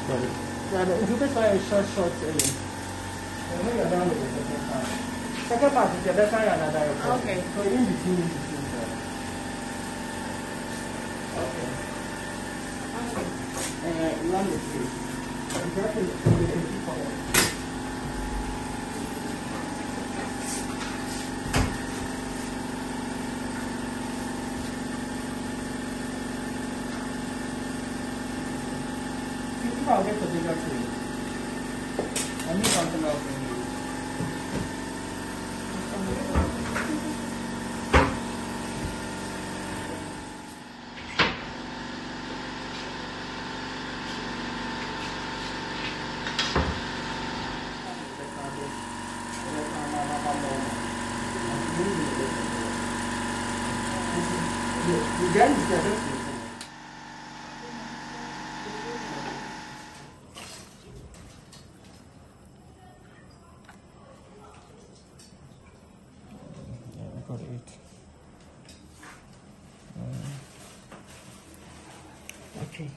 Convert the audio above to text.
Sorry. Yeah, if you best buy a short area. When you're done with the second part. Second part is the best one another. Okay. So in between. Okay. You want to see. Exactly. I'll get the bigger tree. I need something else in here. You get it. Got it. Okay.